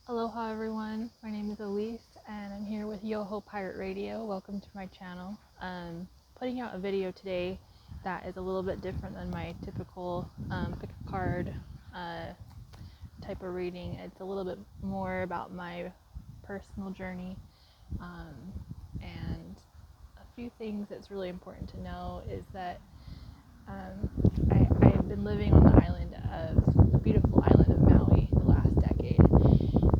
Aloha everyone, my name is Elise and I'm here with Yoho Pirate Radio. Welcome to my channel. Putting out a video today that is a little bit different than my typical pick a card type of reading. It's a little bit more about my personal journey, and a few things that's really important to know is that I've been living on the beautiful island of Maui the last decade,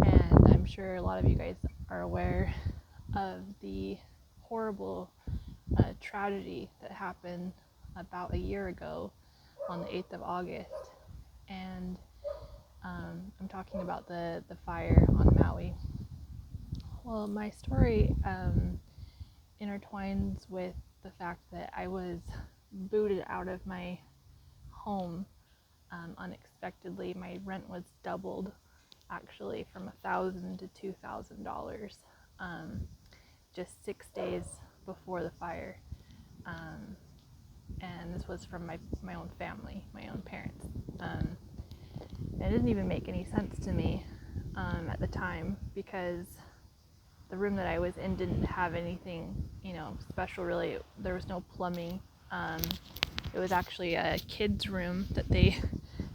and I'm sure a lot of you guys are aware of the horrible tragedy that happened about a year ago on the 8th of August, and I'm talking about the fire on Maui. Well, my story intertwines with the fact that I was booted out of my home unexpectedly. My rent was doubled, actually, from $1,000 to $2,000, just 6 days before the fire. And this was from my own family, my own parents. And it didn't even make any sense to me at the time, because the room that I was in didn't have anything, special really. There was no plumbing. It was actually a kid's room that they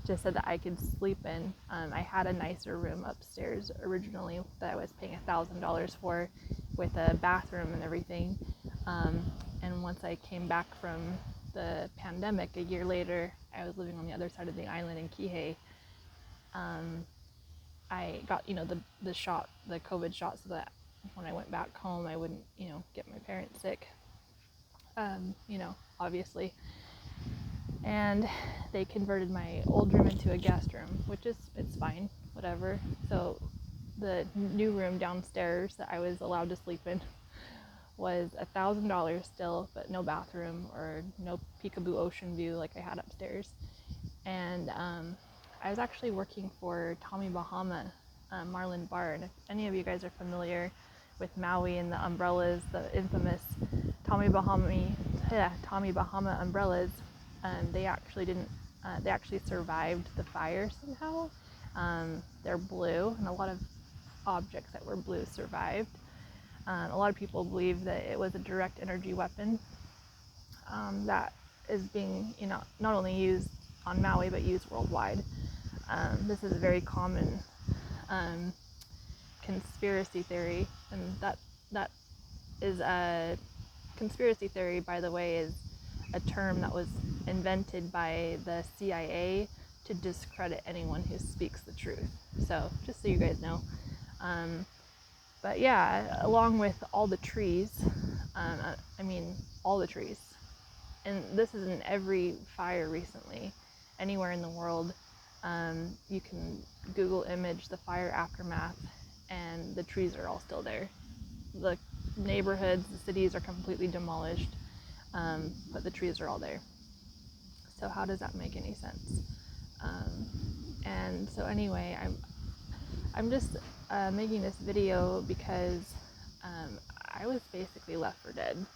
just said that I could sleep in. I had a nicer room upstairs originally that I was paying $1,000 for, with a bathroom and everything. And once I came back from the pandemic a year later, I was living on the other side of the island in Kihei. I got, the shot, the COVID shot, so that when I went back home, I wouldn't, get my parents sick, obviously. And they converted my old room into a guest room, which it's fine, whatever. So the new room downstairs that I was allowed to sleep in was $1,000 still, but no bathroom or no peekaboo ocean view like I had upstairs. And I was actually working for Tommy Bahama Marlin Bar, and if any of you guys are familiar with Maui and the umbrellas, the infamous Tommy Bahama umbrellas, they actually survived the fire somehow. They're blue, and a lot of objects that were blue survived. A lot of people believe that it was a direct energy weapon that is being, not only used on Maui, but used worldwide. This is a very common conspiracy theory, and that is a conspiracy theory, by the way, is a term that was invented by the CIA to discredit anyone who speaks the truth. So just so you guys know. But yeah, along with all the trees, all the trees, and this is in every fire recently, anywhere in the world. You can Google image the fire aftermath, and the trees are all still there. The neighborhoods, the cities are completely demolished, but the trees are all there. So how does that make any sense? And so anyway, I'm just making this video because I was basically left for dead.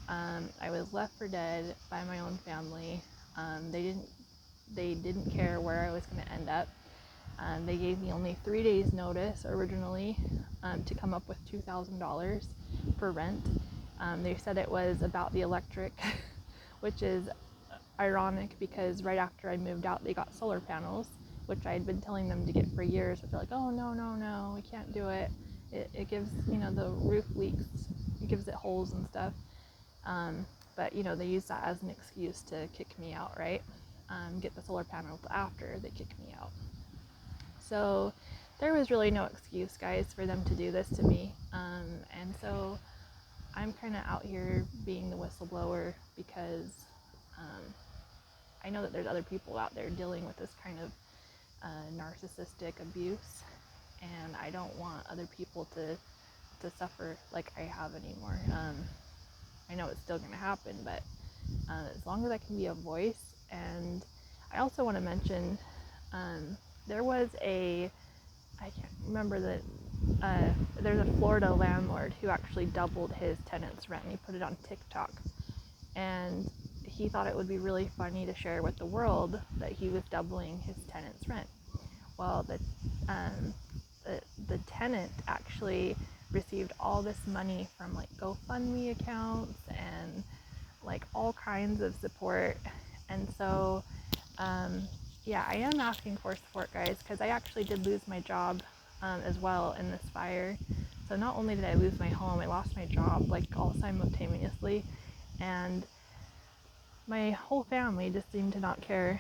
I was left for dead by my own family. They didn't care where I was going to end up. They gave me only 3 days notice originally to come up with $2,000 for rent. They said it was about the electric, which is ironic because right after I moved out, they got solar panels, which I had been telling them to get for years, but they're like, oh, no, we can't do it. It gives, the roof leaks, it gives it holes and stuff. But, they use that as an excuse to kick me out, right? Get the solar panels after they kick me out. So there was really no excuse, guys, for them to do this to me. And so I'm kind of out here being the whistleblower because I know that there's other people out there dealing with this kind of narcissistic abuse, and I don't want other people to suffer like I have anymore. I know it's still going to happen, but as long as I can be a voice. And I also want to mention there was I can't remember there's a Florida landlord who actually doubled his tenant's rent, and he put it on TikTok, and he thought it would be really funny to share with the world that he was doubling his tenant's rent. Well, the the tenant actually received all this money from like GoFundMe accounts and like all kinds of support. And so yeah, I am asking for support, guys, because I actually did lose my job as well in this fire. So not only did I lose my home, I lost my job like all simultaneously, and my whole family just seemed to not care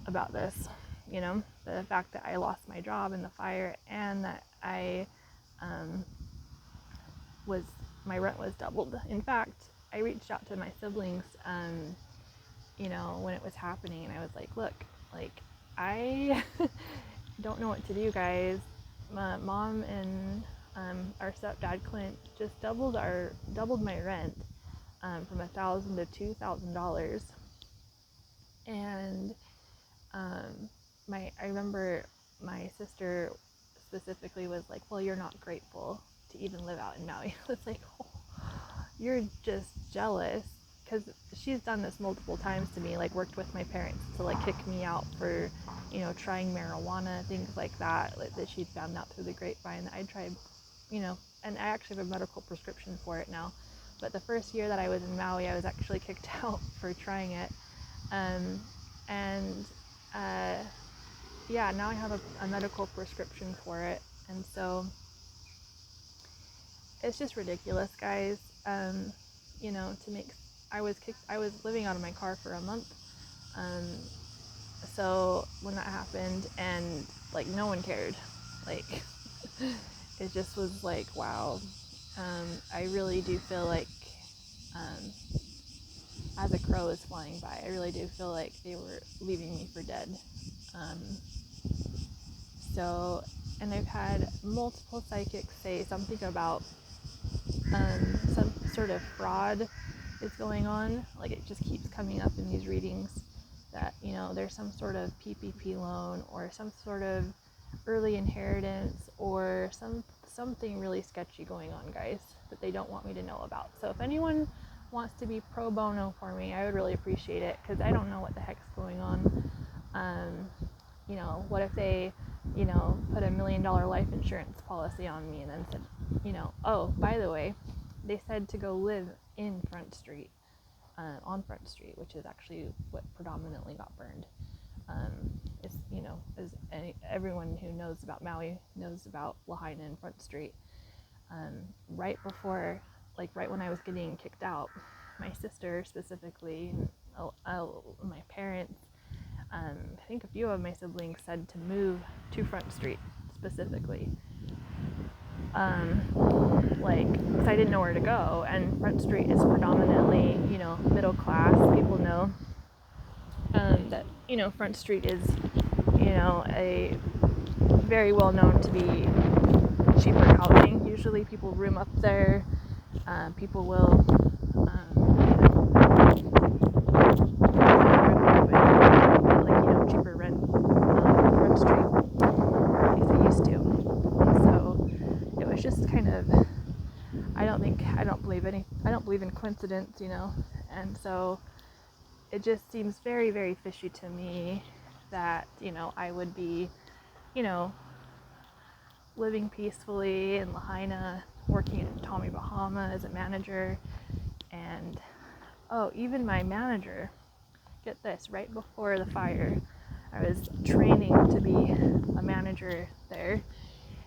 about this. You know, the fact that I lost my job in the fire and that my rent was doubled. In fact, I reached out to my siblings, you know, when it was happening, and I was like, look, like, I don't know what to do, guys. My mom and our stepdad Clint just doubled my rent from $1,000 to $2,000, and I remember my sister specifically was like, well, you're not grateful to even live out in Maui. I was like, oh, you're just jealous, because she's done this multiple times to me, like worked with my parents to like kick me out for, you know, trying marijuana, things like that, like, that she'd found out through the grapevine that I'd tried, you know, and I actually have a medical prescription for it now. But the first year that I was in Maui, I was actually kicked out for trying it. Yeah, now I have a medical prescription for it. And so it's just ridiculous, guys. You know, I was living out of my car for a month. So when that happened, and like no one cared, like it just was like, wow. I really do feel like, as a crow is flying by, I really do feel like they were leaving me for dead. So, and I've had multiple psychics say something about some sort of fraud is going on. Like, it just keeps coming up in these readings that, you know, there's some sort of PPP loan or some sort of early inheritance or something really sketchy going on, guys, that they don't want me to know about. So if anyone wants to be pro bono for me, I would really appreciate it, because I don't know what the heck's going on. You know, what if they, you know, put $1 million life insurance policy on me and then said, you know, oh, by the way, they said to go live in Front Street, on Front Street, which is actually what predominantly got burned. It's, you know, as everyone who knows about Maui knows about Lahaina and Front Street. Right before, like right when I was getting kicked out, my sister specifically, my parents, I think a few of my siblings said to move to Front Street specifically. Like, because I didn't know where to go, and Front Street is predominantly, you know, middle class. People know that, you know, Front Street is, you know, a very well known to be cheaper housing. Usually people room up there. People will, cheaper rent on Front Street, at least they used to. So it was just kind of, I don't believe in coincidence, you know, and so it just seems very, very fishy to me that, you know, I would be, you know, living peacefully in Lahaina, working in Tommy Bahama as a manager, and even my manager, get this, right before the fire, I was training to be a manager there,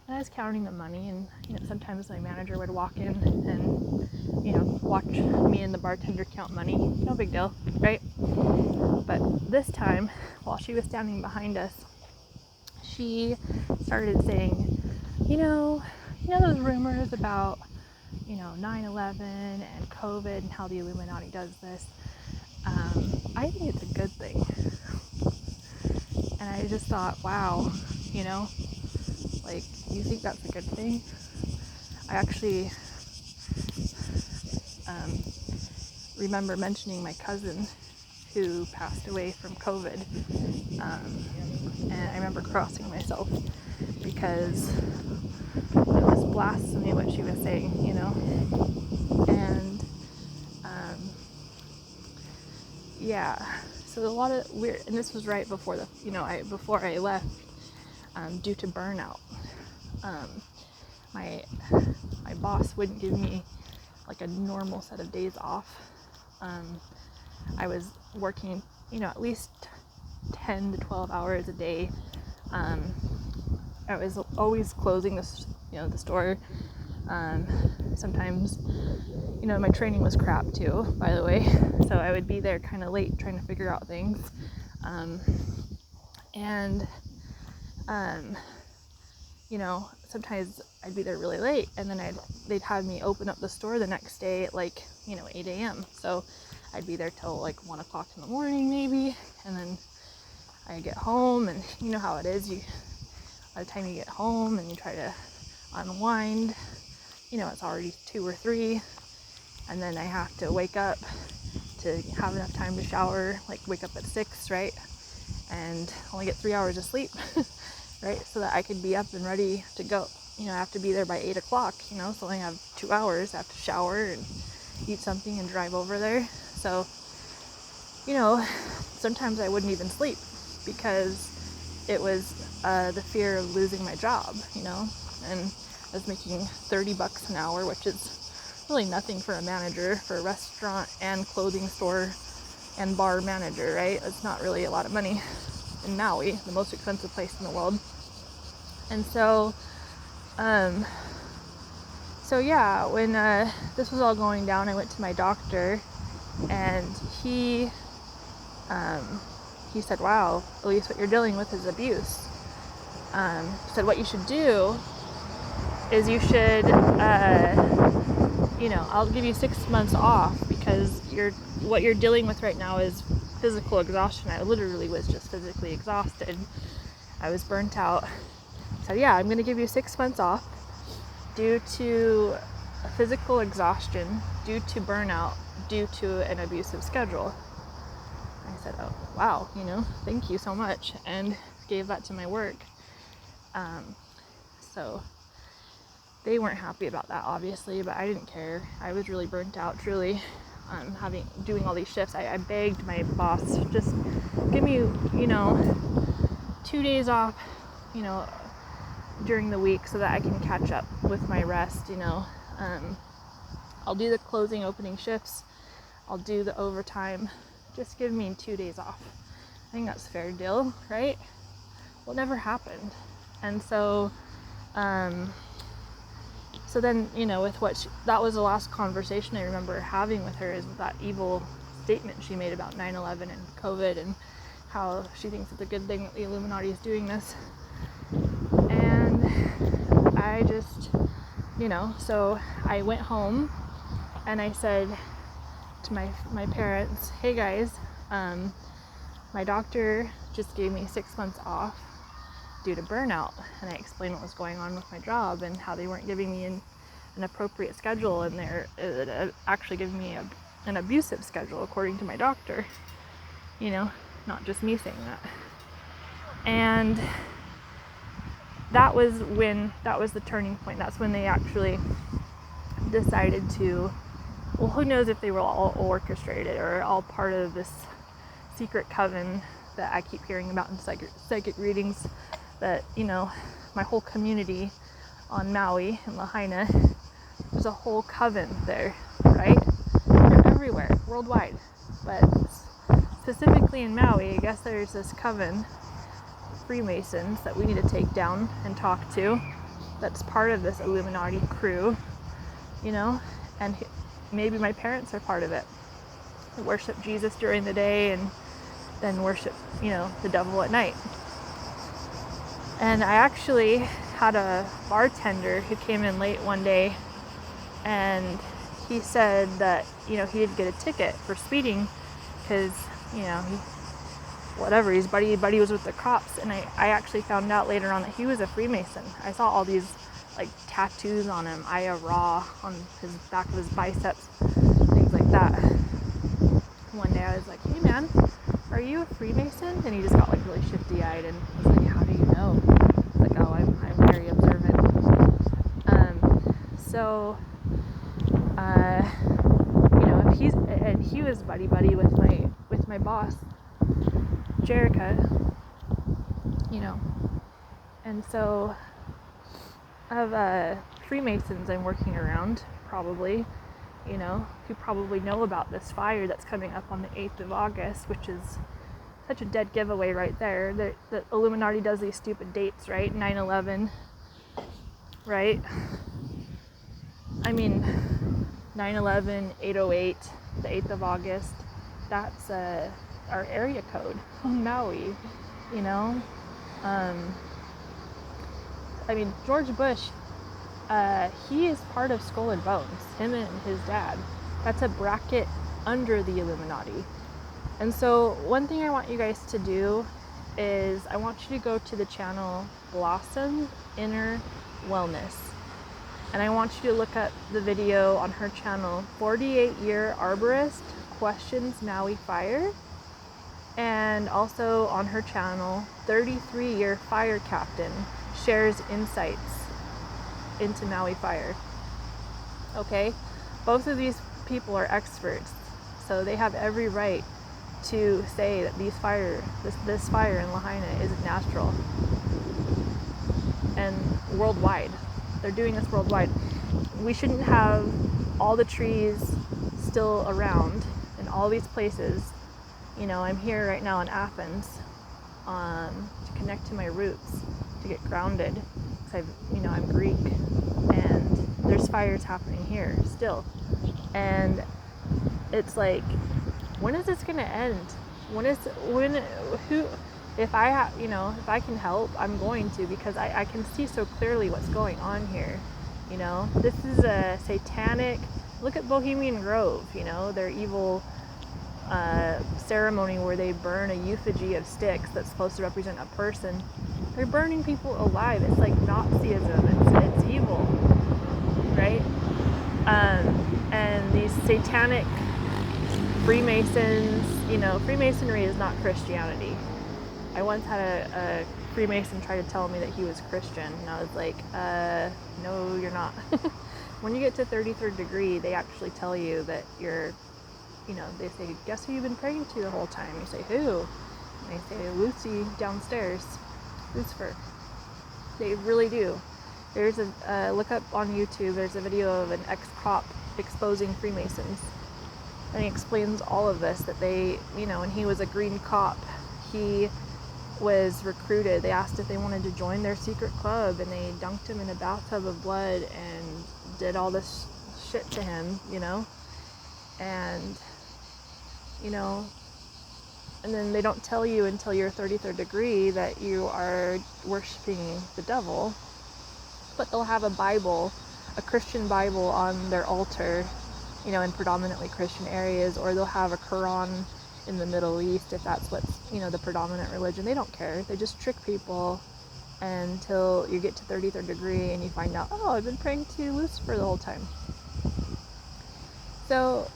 and I was counting the money, and, you know, sometimes my manager would walk in and, you know, watch me and the bartender count money. No big deal, right? But this time, while she was standing behind us, she started saying, you know those rumors about, you know, 9/11 and COVID and how the Illuminati does this. I think it's a good thing. And I just thought, wow, you know, like, you think that's a good thing? I actually remember mentioning my cousin who passed away from COVID, and I remember crossing myself because it was blasphemy what she was saying, you know, and yeah, so a lot of weird, and this was right before before I left, due to burnout. my boss wouldn't give me like a normal set of days off. I was working, at least 10 to 12 hours a day. I was always closing the store. Sometimes, my training was crap too, by the way. So I would be there kind of late trying to figure out things. Sometimes I'd be there really late, and then they'd have me open up the store the next day at 8 a.m. So I'd be there till 1 o'clock in the morning maybe, and then I get home, and you know how it is, by the time you get home and you try to unwind, it's already 2 or 3, and then I have to wake up to have enough time to shower, wake up at 6, right, and only get 3 hours of sleep, right, so that I could be up and ready to go. I have to be there by 8 o'clock, so I have 2 hours. I have to shower and eat something and drive over there. So, sometimes I wouldn't even sleep because it was the fear of losing my job, and I was making $30 an hour, which is really nothing for a manager, for a restaurant and clothing store and bar manager, right? It's not really a lot of money in Maui, the most expensive place in the world. And so, when this was all going down, I went to my doctor, and he said, wow, at least what you're dealing with is abuse. He said, what you should do is you should, I'll give you 6 months off, because what you're dealing with right now is physical exhaustion. I literally was just physically exhausted. I was burnt out. So yeah, I'm going to give you 6 months off due to physical exhaustion, due to burnout, due to an abusive schedule. I said, oh, wow, thank you so much, and gave that to my work. So they weren't happy about that, obviously, but I didn't care. I was really burnt out, truly, doing all these shifts. I begged my boss, just give me, 2 days off, during the week so that I can catch up with my rest, I'll do the closing, opening shifts. I'll do the overtime. Just give me 2 days off. I think that's a fair deal, right? Well, it never happened. And so, then, that was the last conversation I remember having with her, is that evil statement she made about 9/11 and COVID, and how she thinks it's a good thing that the Illuminati is doing this. And I just, so I went home and I said to my parents, hey guys, my doctor just gave me 6 months off due to burnout, and I explained what was going on with my job and how they weren't giving me an appropriate schedule, and they're actually giving me an abusive schedule according to my doctor, not just me saying that. And that was the turning point. That's when they actually decided to, well, who knows if they were all orchestrated or all part of this secret coven that I keep hearing about in psychic readings, that, my whole community on Maui and Lahaina, there's a whole coven there, right? They're everywhere, worldwide. But specifically in Maui, I guess there's this coven, freemasons, that we need to take down and talk to, that's part of this Illuminati crew, and maybe my parents are part of it. They worship Jesus during the day and then worship, the devil at night. And I actually had a bartender who came in late one day, and he said that, he did get a ticket for speeding because, his buddy was with the cops. And I actually found out later on that he was a Freemason. I saw all these tattoos on him, Aya Ra on his back of his biceps, things like that. One day I was like, hey man, are you a Freemason? And he just got really shifty-eyed and was like, how do you know? I was like, oh, I'm very observant. He was buddy with my boss, Jerica, and so of Freemasons I'm working around, probably, who probably know about this fire that's coming up on the 8th of August, which is such a dead giveaway right there. The Illuminati does these stupid dates, right? 9/11, right? I mean, 9/11, 8/08, the 8th of August, that's our area code on Maui, I mean, George Bush, he is part of Skull and Bones, him and his dad. That's a bracket under the Illuminati. And so one thing I want you guys to do is I want you to go to the channel Blossom Inner Wellness. And I want you to look up the video on her channel, 48-Year Arborist Questions Maui Fire. And also on her channel, 33-Year Fire Captain shares insights into Maui fire. Okay? Both of these people are experts, so they have every right to say that this fire in Lahaina isn't natural. And worldwide. They're doing this worldwide. We shouldn't have all the trees still around in all these places. I'm here right now in Athens to connect to my roots, to get grounded, because I'm Greek, and there's fires happening here still. And it's like, when is this going to end? If I can help, I'm going to, because I can see so clearly what's going on here. This is a satanic, look at Bohemian Grove, their evil ceremony where they burn a effigy of sticks that's supposed to represent a person. They're burning people alive. It's like Nazism. It's evil, right? And these satanic Freemasons, Freemasonry is not Christianity. I once had a Freemason try to tell me that he was Christian, and I was like, no, you're not. When you get to 33rd degree, they actually tell you that you're, they say, guess who you've been praying to the whole time? You say, who? And they say, Lucy downstairs, Lucifer. They really do. There's look up on YouTube, there's a video of an ex-cop exposing Freemasons. And he explains all of this, that they, when he was a green cop, he was recruited. They asked if they wanted to join their secret club, and they dunked him in a bathtub of blood and did all this shit to him, and, and then they don't tell you until you're 33rd degree that you are worshiping the devil, but they'll have a Bible, a Christian Bible on their altar, in predominantly Christian areas, or they'll have a Quran in the Middle East if that's what's, the predominant religion. They don't care. They just trick people until you get to 33rd degree and you find out, oh, I've been praying to Lucifer the whole time. So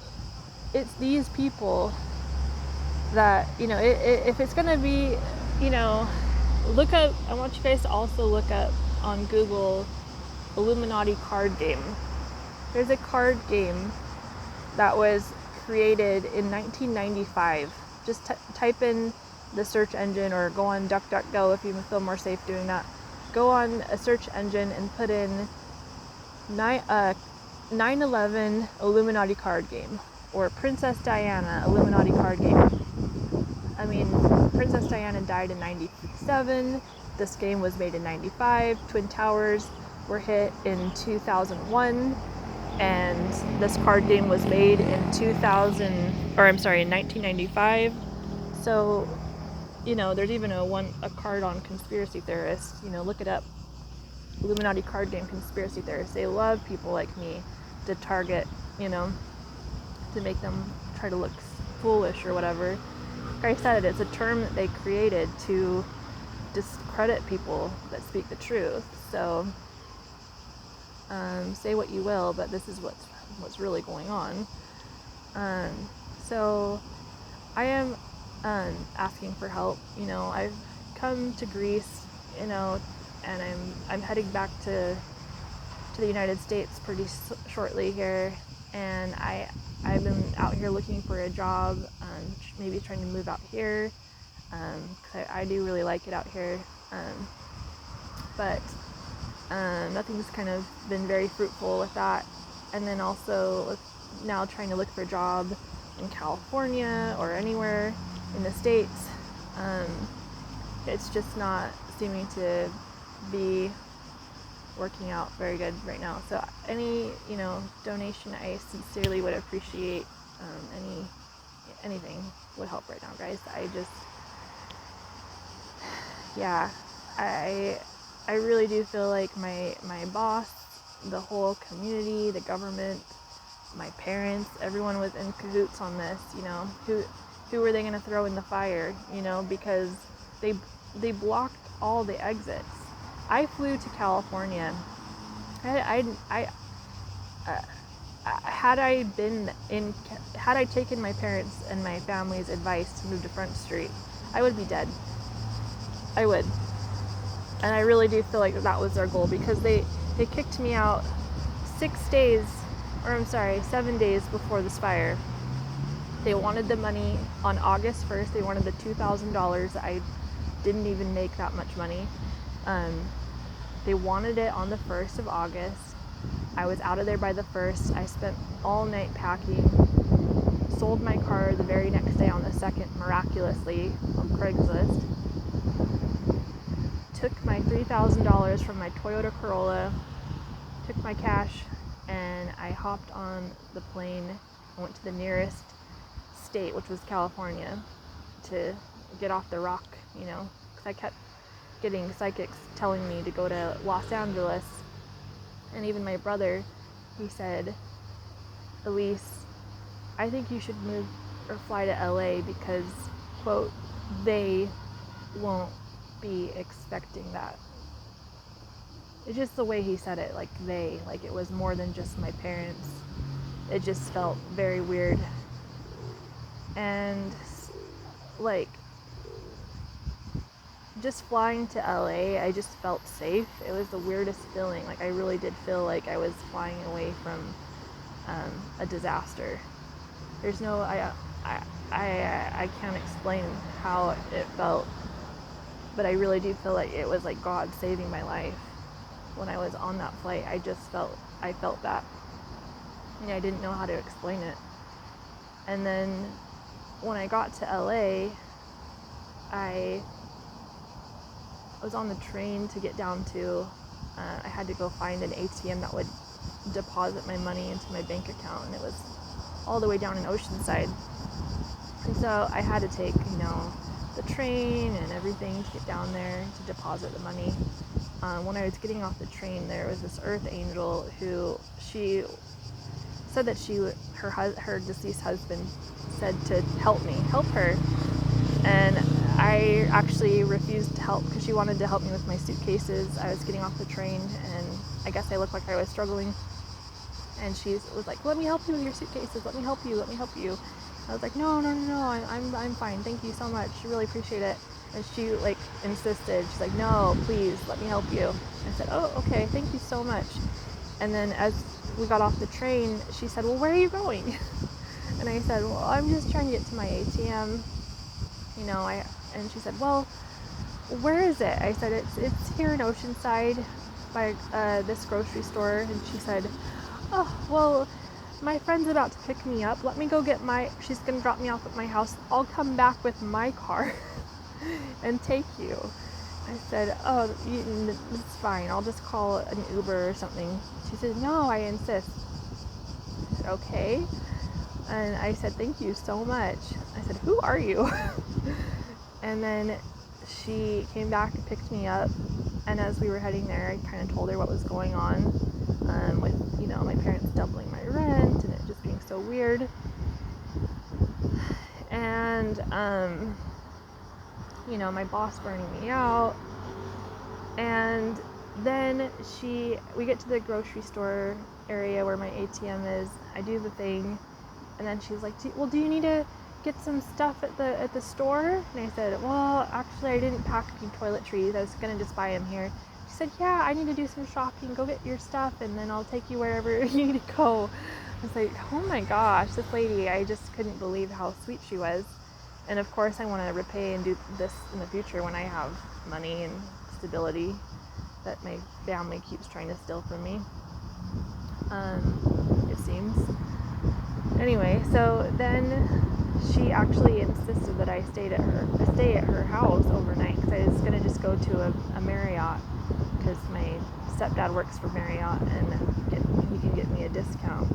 it's these people that, if it's going to be, look up, I want you guys to also look up on Google Illuminati card game. There's a card game that was created in 1995. Just type in the search engine, or go on DuckDuckGo if you feel more safe doing that. Go on a search engine and put in 9/11 Illuminati card game, or Princess Diana Illuminati card game. I mean, Princess Diana died in 97. This game was made in 95. Twin Towers were hit in 2001. And this card game was made in 1995. So, there's even a card on conspiracy theorists. Look it up. Illuminati card game conspiracy theorists. They love people like me to target, to make them try to look foolish or whatever. Like I said, it's a term that they created to discredit people that speak the truth. So, say what you will, but this is what's really going on. So I am asking for help. I've come to Greece, and I'm heading back to the United States pretty shortly here, and I've been out here looking for a job, maybe trying to move out here, because I do really like it out here, but Nothing's kind of been very fruitful with that. And then also now trying to look for a job in California or anywhere in the States. It's just not seeming to be working out very good right now. So any, donation I sincerely would appreciate. Anything would help right now, guys. I really do feel like my boss, the whole community, the government, my parents, everyone was in cahoots on this. Who were they going to throw in the fire? Because they blocked all the exits. I flew to California. Had I taken my parents and my family's advice to move to Front Street, I would be dead. I would. And I really do feel like that was their goal, because they kicked me out 7 days before this fire. They wanted the money on August 1st. They wanted the $2,000. I didn't even make that much money. They wanted it on the 1st of August. I was out of there by the 1st. I spent all night packing. Sold my car the very next day on the 2nd, miraculously, on Craigslist. Took my $3,000 from my Toyota Corolla, took my cash, and I hopped on the plane. I went to the nearest state, which was California, to get off the rock, because I kept getting psychics telling me to go to Los Angeles. And even my brother, he said, Elise, I think you should move or fly to LA because, quote, they won't be expecting that. It's just the way he said it, like it was more than just my parents. It just felt very weird. And just flying to LA, I just felt safe. It was the weirdest feeling. I really did feel like I was flying away from a disaster. There's no, I can't explain how it felt, but I really do feel like it was like God saving my life. When I was on that flight, I felt that. And I didn't know how to explain it. And then when I got to LA, I was on the train to get down to, I had to go find an ATM that would deposit my money into my bank account, and it was all the way down in Oceanside. And so I had to take, the train and everything to get down there to deposit the money. When I was getting off the train, there was this earth angel who, she said that her deceased husband said to help her. And I actually refused to help because she wanted to help me with my suitcases. I was getting off the train, and I guess I looked like I was struggling. And she was like, let me help you with your suitcases. Let me help you. I was like, no, I'm fine. Thank you so much. I really appreciate it. And she insisted. She's like, no, please, let me help you. I said, oh, okay, thank you so much. And then as we got off the train, she said, well, where are you going? And I said, well, I'm just trying to get to my ATM. And she said, well, where is it? I said, it's here in Oceanside by this grocery store. And she said, oh, well, my friend's about to pick me up. Let me go get she's going to drop me off at my house. I'll come back with my car and take you. I said, oh, it's fine. I'll just call an Uber or something. She said, no, I insist. I said, okay. And I said, thank you so much. I said, who are you? And then she came back and picked me up. And as we were heading there, I kind of told her what was going on with, my parents doubling my rent and it just being so weird. And, my boss burning me out. And then we get to the grocery store area where my ATM is. I do the thing. And then she's like, do you need to get some stuff at the store? And I said, well, actually, I didn't pack any toiletries. I was going to just buy them here. She said, yeah, I need to do some shopping. Go get your stuff, and then I'll take you wherever you need to go. I was like, oh my gosh, this lady, I just couldn't believe how sweet she was. And of course, I want to repay and do this in the future when I have money and stability. that my family keeps trying to steal from me, it seems. Anyway, so then she actually insisted that I stay at her house overnight, because I was going to just go to a Marriott, because my stepdad works for Marriott, and he can get me a discount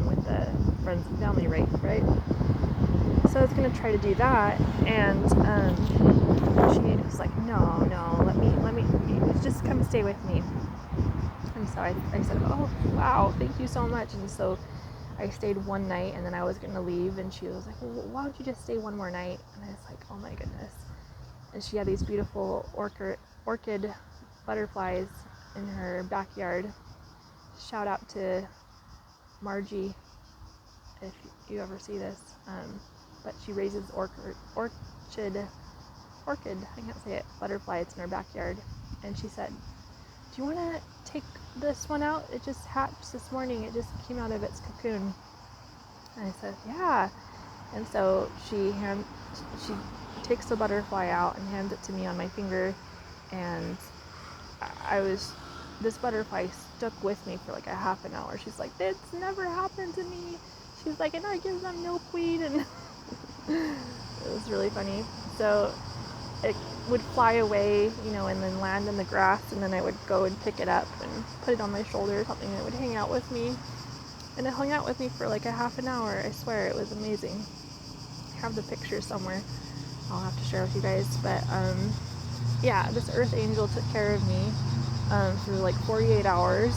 with the friends and family rate, right? So I was going to try to do that, and she was like, no, let me, just come stay with me. And so I said, oh, wow, thank you so much. And so I stayed one night, and then I was going to leave, and she was like, well, why don't you just stay one more night? And I was like, oh my goodness. And she had these beautiful orchid butterflies in her backyard. Shout out to Margie, if you ever see this. But she raises orchid, I can't say it, butterflies in her backyard. And she said, do you want to take this one out? It just hatched this morning. It just came out of its cocoon. And I said, yeah. And so she takes the butterfly out and hands it to me on my finger. And this butterfly stuck with me for like a half an hour. She's like, this never happened to me. She's like, and I give them milkweed. And it was really funny. So it would fly away, and then land in the grass, and then I would go and pick it up and put it on my shoulder or something, and it would hang out with me. And it hung out with me for like a half an hour. I swear, it was amazing. I have the picture somewhere. I'll have to share with you guys. But yeah, this earth angel took care of me for like 48 hours,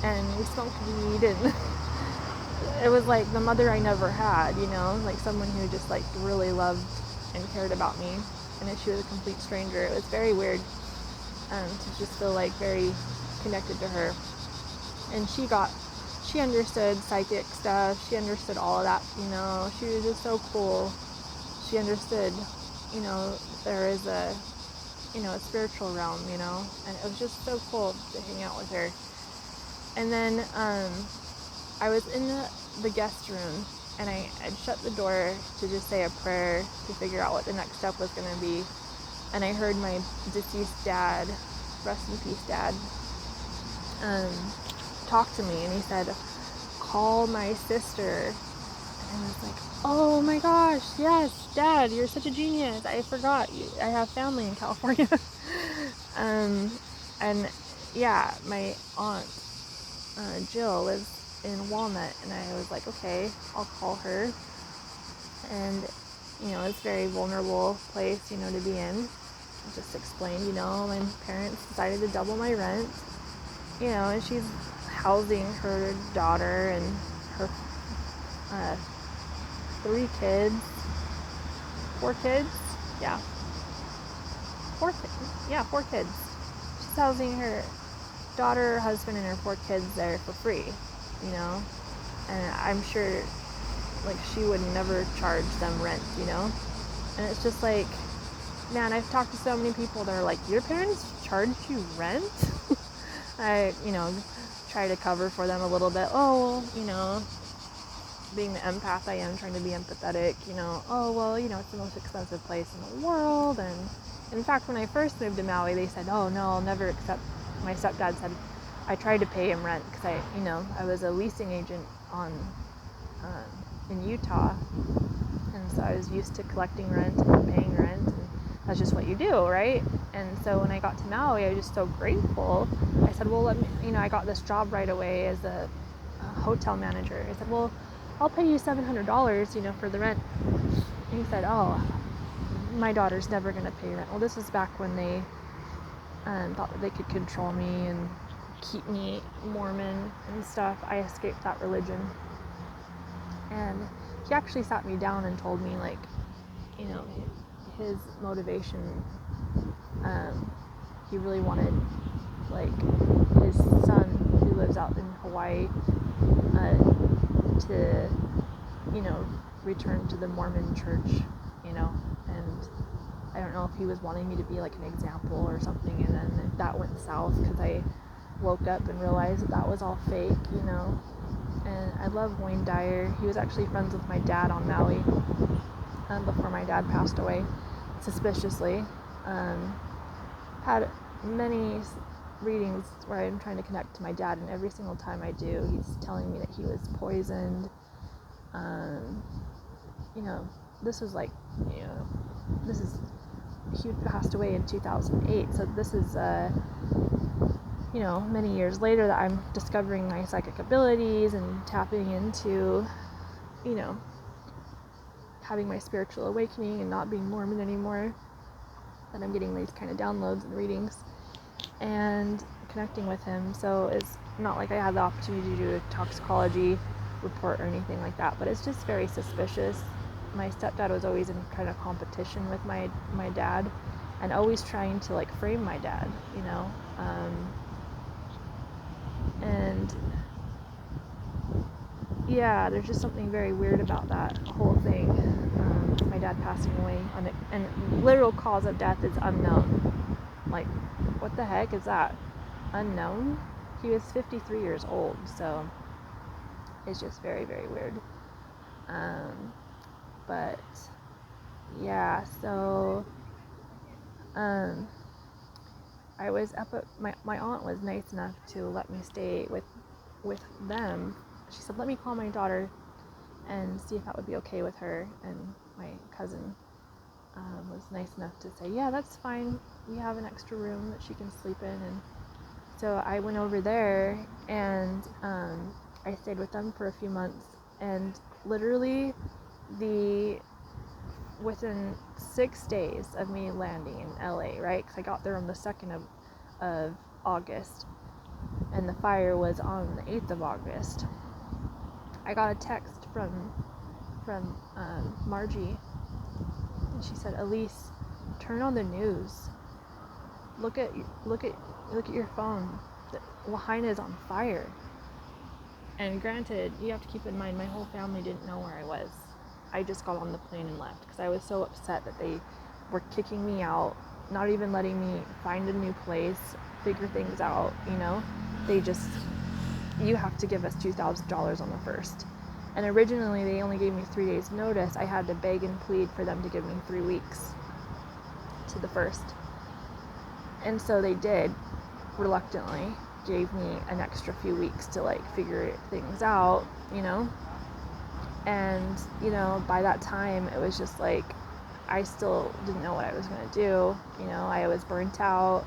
and we smoked weed, and it was like the mother I never had, like someone who just like really loved and cared about me. And she was a complete stranger. It was very weird to just feel like very connected to her. And she understood psychic stuff. She understood all of that, She was just so cool. She understood, there is a spiritual realm, and it was just so cool to hang out with her. And then I was in the guest room, and I had shut the door to just say a prayer to figure out what the next step was going to be. And I heard my deceased dad, rest in peace dad, talk to me, and he said, call my sister. And I was like, oh my gosh, yes, Dad, you're such a genius. I forgot, I have family in California. And yeah, my aunt, Jill, lives in Walnut, and I was like, okay, I'll call her. And it's a very vulnerable place, to be in. I just explained, my parents decided to double my rent, and she's housing her daughter and her 4 kids. She's housing her daughter, her husband, and her 4 kids there for free, and I'm sure like she would never charge them rent, and it's just like, man, I've talked to so many people that are like, your parents charge you rent? I, try to cover for them a little bit. Oh, being the empath I am, trying to be empathetic, oh, well, it's the most expensive place in the world. And in fact, when I first moved to Maui, they said, oh, no, I'll never accept. My stepdad said, I tried to pay him rent because I was a leasing agent in Utah. And so I was used to collecting rent and paying rent. And that's just what you do, right? And so when I got to Maui, I was just so grateful. I said, well, let me, I got this job right away as a hotel manager. I said, well, I'll pay you $700, for the rent. And he said, oh, my daughter's never going to pay rent. Well, this is back when they thought that they could control me and keep me Mormon and stuff. I escaped that religion. And he actually sat me down and told me, like, his motivation, he really wanted, like, his son, who lives out in Hawaii, to, return to the Mormon church, and I don't know if he was wanting me to be like an example or something, and then that went south because I woke up and realized that was all fake, and I love Wayne Dyer. He was actually friends with my dad on Maui before my dad passed away, suspiciously. Had many readings where I'm trying to connect to my dad, and every single time I do, he's telling me that he was poisoned. This was like, he passed away in 2008, so this is, many years later that I'm discovering my psychic abilities and tapping into, having my spiritual awakening and not being Mormon anymore, that I'm getting these kind of downloads and readings and connecting with him. So it's not like I had the opportunity to do a toxicology report or anything like that, but it's just very suspicious. My stepdad was always in kind of competition with my dad, and always trying to like frame my dad, and yeah, there's just something very weird about that whole thing. My dad passing away and literal cause of death is unknown. Like, what the heck is that? Unknown? He was 53 years old, so it's just very, very weird. But yeah, so I was up at my aunt was nice enough to let me stay with them. She said, let me call my daughter and see if that would be okay with her. And my cousin was nice enough to say, yeah, that's fine. We have an extra room that she can sleep in. And so I went over there, and I stayed with them for a few months. And literally within 6 days of me landing in LA, right? Because I got there on the 2nd of August, and the fire was on the 8th of August. I got a text from Margie, and she said, Elise, turn on the news. Look at your phone. Lahaina is on fire. And granted, you have to keep in mind, my whole family didn't know where I was. I just got on the plane and left because I was so upset that they were kicking me out, not even letting me find a new place, figure things out, They just, you have to give us $2,000 on the 1st. And originally they only gave me 3 days notice. I had to beg and plead for them to give me 3 weeks to the 1st. And so they did, reluctantly, gave me an extra few weeks to like figure things out, And, by that time it was just like, I still didn't know what I was going to do. I was burnt out.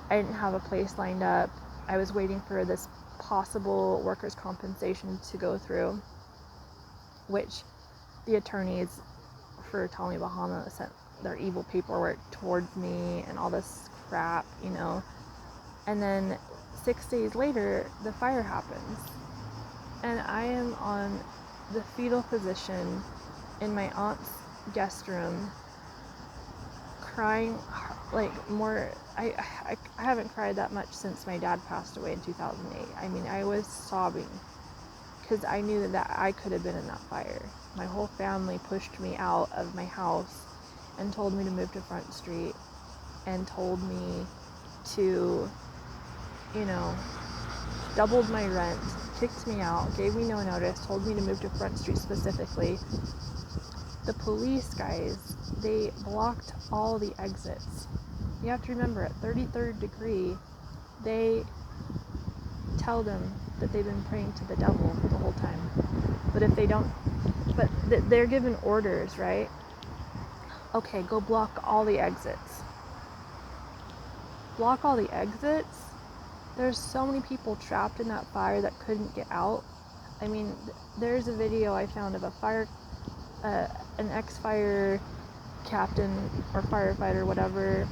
I didn't have a place lined up. I was waiting for this possible workers' compensation to go through, which the attorneys for Tommy Bahama sent their evil paperwork towards me and all this crap, And then 6 days later, the fire happens. And I am on the fetal position in my aunt's guest room, crying like more. I haven't cried that much since my dad passed away in 2008. I mean, I was sobbing because I knew that I could have been in that fire. My whole family pushed me out of my house and told me to move to Front Street, and told me to, doubled my rent, kicked me out, gave me no notice, told me to move to Front Street specifically. The police guys, they blocked all the exits. You have to remember, at 33rd degree, they tell them that they've been praying to the devil the whole time. But if they don't, they're given orders, right? Okay, go block all the exits. Block all the exits? There's so many people trapped in that fire that couldn't get out. I mean, there's a video I found of an ex-fire captain or firefighter, whatever,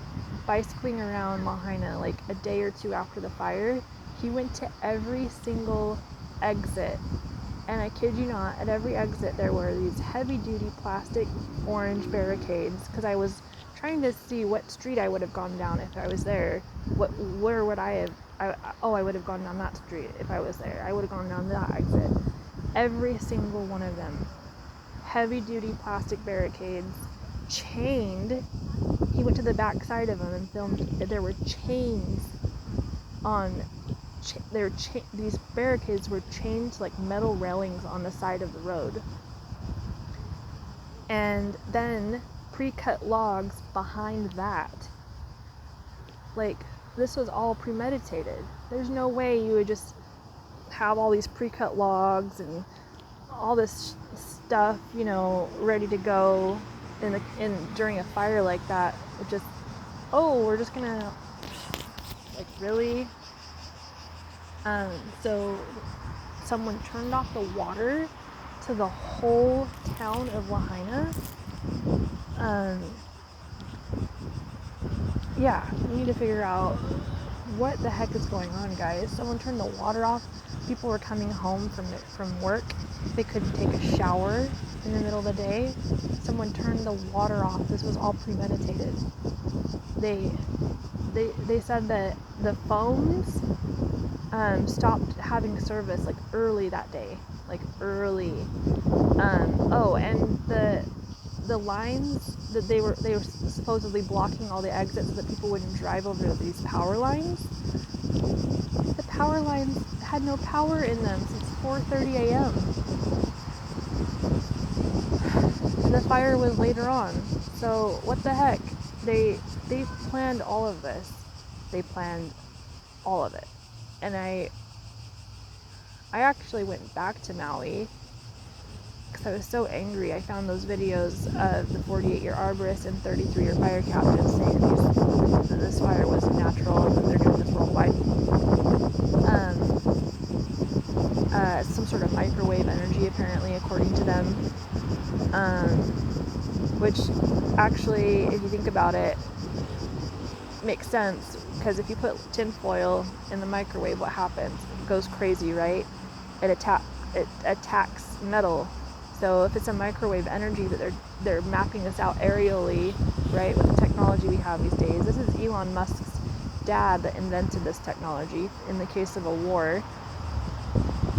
bicycling around Lahaina like a day or two after the fire. He went to every single exit, and I kid you not, at every exit there were these heavy-duty plastic orange barricades, because I was trying to see what street I would have gone down if I was there. Where would I have? I would have gone down that street if I was there. I would have gone down that exit. Every single one of them, heavy-duty plastic barricades, chained. He went to the back side of them and filmed. There were chains on. These barricades were chained to like metal railings on the side of the road, and then pre-cut logs behind that. Like, this was all premeditated. There's no way you would just have all these pre-cut logs and all this stuff, you know, ready to go during a fire like that. It just, oh, we're just gonna, like, really? So someone turned off the water to the whole town of Lahaina. Yeah, we need to figure out what the heck is going on, guys. Someone turned the water off. People were coming home from work. They couldn't take a shower in the middle of the day. Someone turned the water off. This was all premeditated. They said that the phones stopped having service like early that day, like early. And the lines that they were supposedly blocking all the exits so that people wouldn't drive over these power lines. The power lines had no power in them since 4:30 a.m. And the fire was later on. So what the heck? They planned all of this. They planned all of it. And I actually went back to Maui because I was so angry. I found those videos of the 48-year arborist and 33-year fire captain saying that this fire was natural and that they're doing this worldwide. Some sort of microwave energy, apparently, according to them. Which actually, if you think about it, makes sense, because if you put tin-foil in the microwave, what happens? It goes crazy, right? It attacks metal. So if it's a microwave energy that they're mapping this out aerially, right, with the technology we have these days. This is Elon Musk's dad that invented this technology in the case of a war.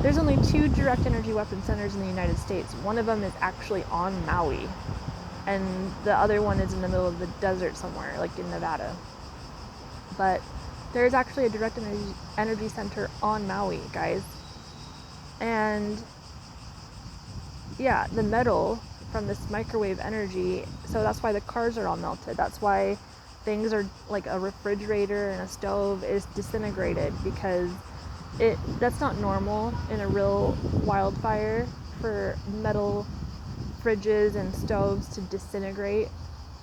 There's only 2 direct energy weapon centers in the United States. One of them is actually on Maui, and the other one is in the middle of the desert somewhere, like in Nevada. But there's actually a direct energy center on Maui, guys. And yeah, the metal from this microwave energy, so that's why the cars are all melted. That's why things are like a refrigerator and a stove is disintegrated, because that's not normal in a real wildfire for metal fridges and stoves to disintegrate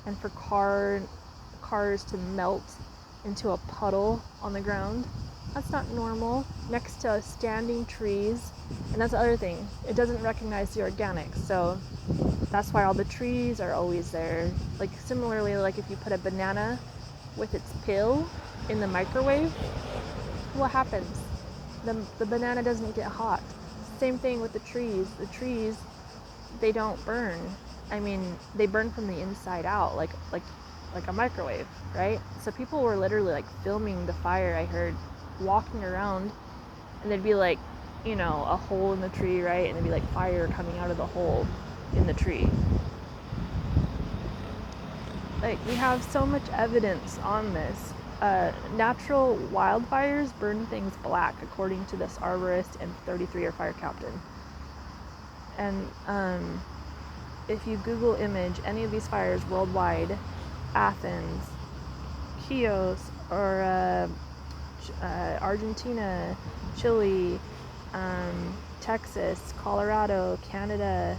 and for cars to melt into a puddle on the ground. That's not normal next to standing trees. And that's the other thing, it doesn't recognize the organics, so that's why all the trees are always there. Like similarly, like if you put a banana with its peel in the microwave, what happens? The banana doesn't get hot. Same thing with the trees. The trees, they don't burn. I mean, they burn from the inside out, like a microwave, right? So people were literally like filming the fire, I heard, walking around, and there'd be like, you know, a hole in the tree, right? And there'd be like fire coming out of the hole in the tree. Like, we have so much evidence on this. Natural wildfires burn things black, according to this arborist and 33-year fire captain. And if you Google image any of these fires worldwide, Athens, Chios, or Argentina, Chile, Texas, Colorado, Canada,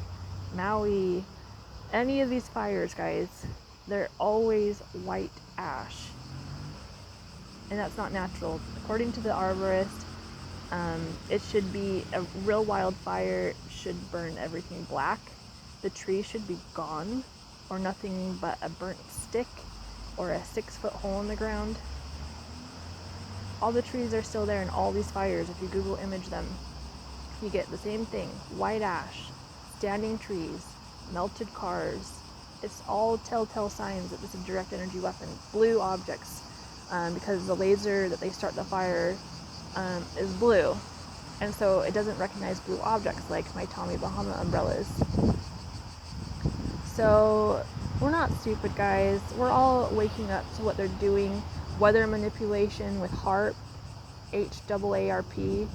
Maui, any of these fires, guys, they're always white ash. And that's not natural. According to the arborist, it should be a real wildfire should burn everything black. The tree should be gone, or nothing but a burnt stick or a 6-foot hole in the ground. All the trees are still there in all these fires. If you Google image them, you get the same thing: white ash, standing trees, melted cars. It's all telltale signs that this is a direct energy weapon. Blue objects, because the laser that they start the fire is blue, and so it doesn't recognize blue objects like my Tommy Bahama umbrellas. So we're not stupid, guys. We're all waking up to what they're doing. Weather manipulation with HAARP, HAARP,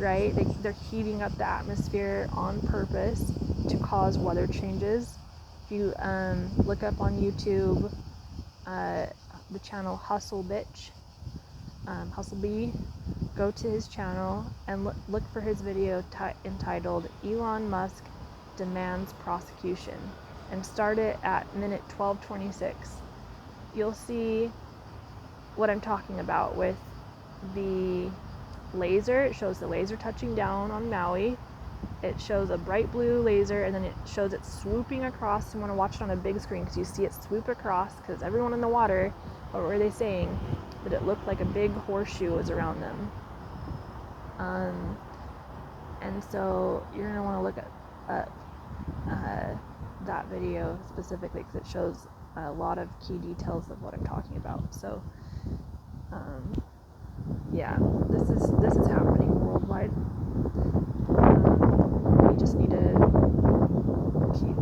right? They're heating up the atmosphere on purpose to cause weather changes. If you look up on YouTube the channel Hustle Bitch, Hustlebee, go to his channel and look for his video entitled Elon Musk Demands Prosecution, and start it at minute 12:26. You'll see what I'm talking about with the laser. It shows the laser touching down on Maui. It shows a bright blue laser, and then it shows it swooping across. You want to watch it on a big screen because you see it swoop across, because everyone in the water, what were they saying? That it looked like a big horseshoe was around them. And so you're going to want to look at that video specifically, because it shows a lot of key details of what I'm talking about. So yeah, this is happening worldwide. We just need to keep,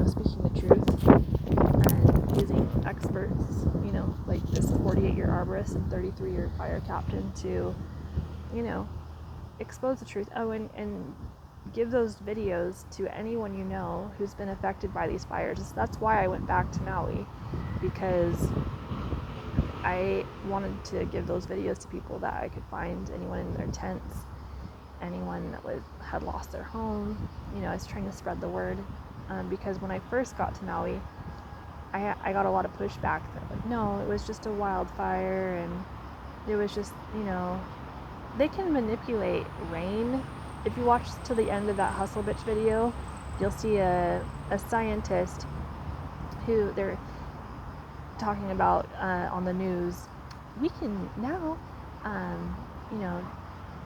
speaking the truth and using experts, like this 48-year arborist and 33-year fire captain to, expose the truth. Oh, and give those videos to anyone who's been affected by these fires. That's why I went back to Maui, because I wanted to give those videos to people that I could find, anyone in their tents, anyone that had lost their home. I was trying to spread the word, because when I first got to Maui, I got a lot of pushback that, like, no, it was just a wildfire, and it was just, they can manipulate rain. If you watch to the end of that Hustle Bitch video, you'll see a scientist who they're talking about on the news. We can now,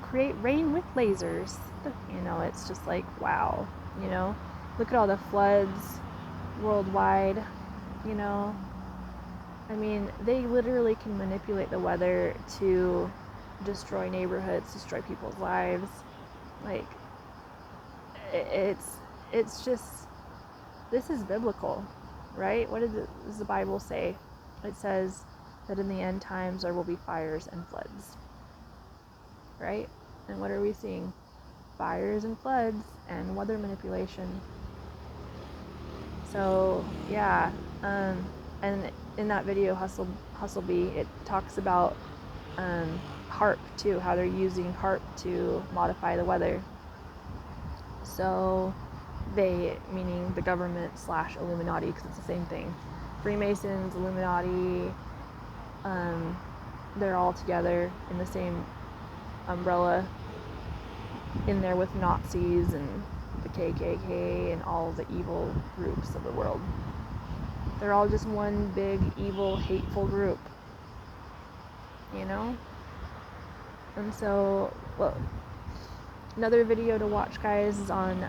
create rain with lasers. It's just like, wow, look at all the floods worldwide. I mean, they literally can manipulate the weather to destroy neighborhoods, destroy people's lives. Like, it's just, this is biblical, right? What does the Bible say? It says that in the end times there will be fires and floods, right? And what are we seeing? Fires and floods and weather manipulation. So yeah, and in that video, Hustlebee, it talks about HARP too, how they're using HARP to modify the weather. So they, meaning the government / Illuminati, because it's the same thing. Freemasons, Illuminati, they're all together in the same umbrella, in there with Nazis and the KKK and all the evil groups of the world. They're all just one big, evil, hateful group. And so, well, another video to watch, guys, is on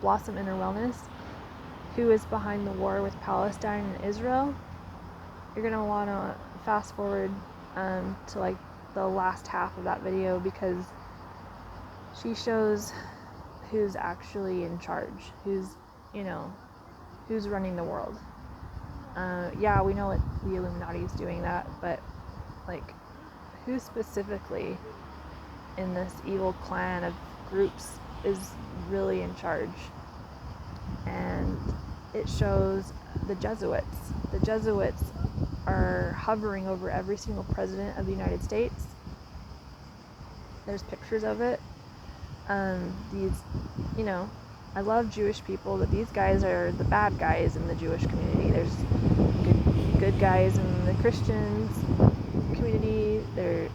Blossom Inner Wellness, who is behind the war with Palestine and Israel. You're going to want to fast forward to like the last half of that video, because she shows who's actually in charge, who's running the world. Yeah, we know what the Illuminati is doing that, but like, who specifically in this evil clan of groups is really in charge? And it shows the Jesuits. The Jesuits are hovering over every single president of the United States. There's pictures of it. These, I love Jewish people, but these guys are the bad guys in the Jewish community. There's good guys in the Christians community. They're,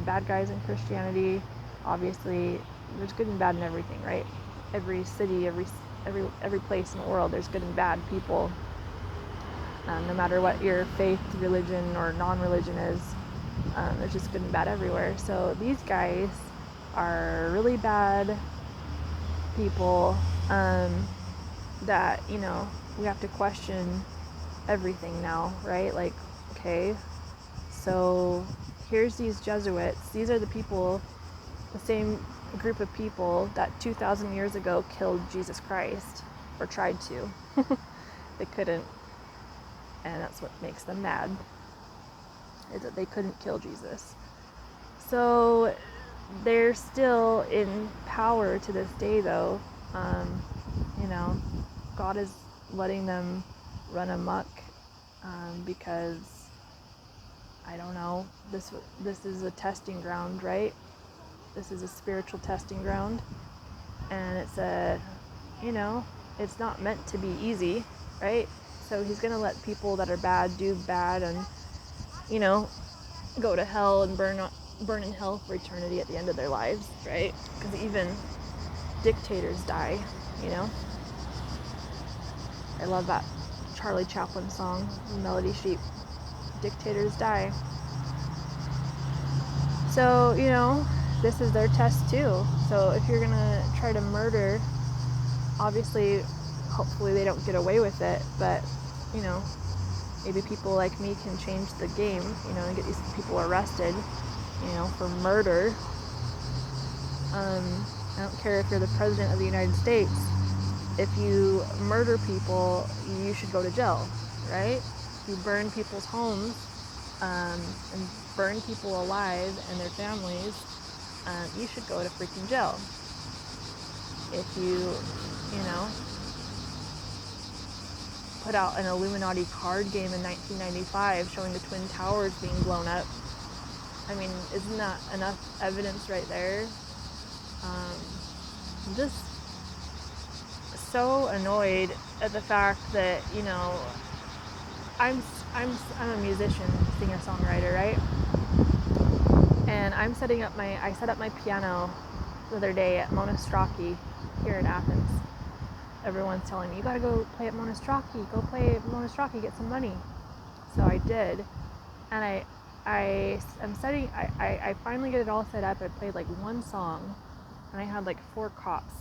bad guys in Christianity. Obviously, there's good and bad in everything, right? Every city, every place in the world, there's good and bad people. No matter what your faith, religion, or non-religion is, there's just good and bad everywhere. So these guys are really bad people that, we have to question everything now, right? Like, okay, so here's these Jesuits. These are the people, the same group of people that 2,000 years ago killed Jesus Christ, or tried to. They couldn't. And that's what makes them mad, is that they couldn't kill Jesus. So they're still in power to this day, though. God is letting them run amok, because I don't know, this is a testing ground, right? This is a spiritual testing ground, and it's it's not meant to be easy, right? So he's gonna let people that are bad do bad, and go to hell and burn in hell for eternity at the end of their lives, right? Because even dictators die, I love that Charlie Chaplin song, Melody Sheep. Dictators die. So, this is their test too. So if you're gonna try to murder, obviously, hopefully they don't get away with it, but, maybe people like me can change the game, and get these people arrested, for murder. I don't care if you're the president of the United States. If you murder people, you should go to jail, right? If you burn people's homes, and burn people alive and their families, you should go to freaking jail. If you, put out an Illuminati card game in 1995 showing the Twin Towers being blown up, I mean, isn't that enough evidence right there? I'm just so annoyed at the fact that, I'm a musician, singer-songwriter, right? And I set up my piano the other day at Monastraki here in Athens. Everyone's telling me, you gotta go play at Monastraki, get some money. So I did, and I finally get it all set up. I played like one song, and I had like 4 cops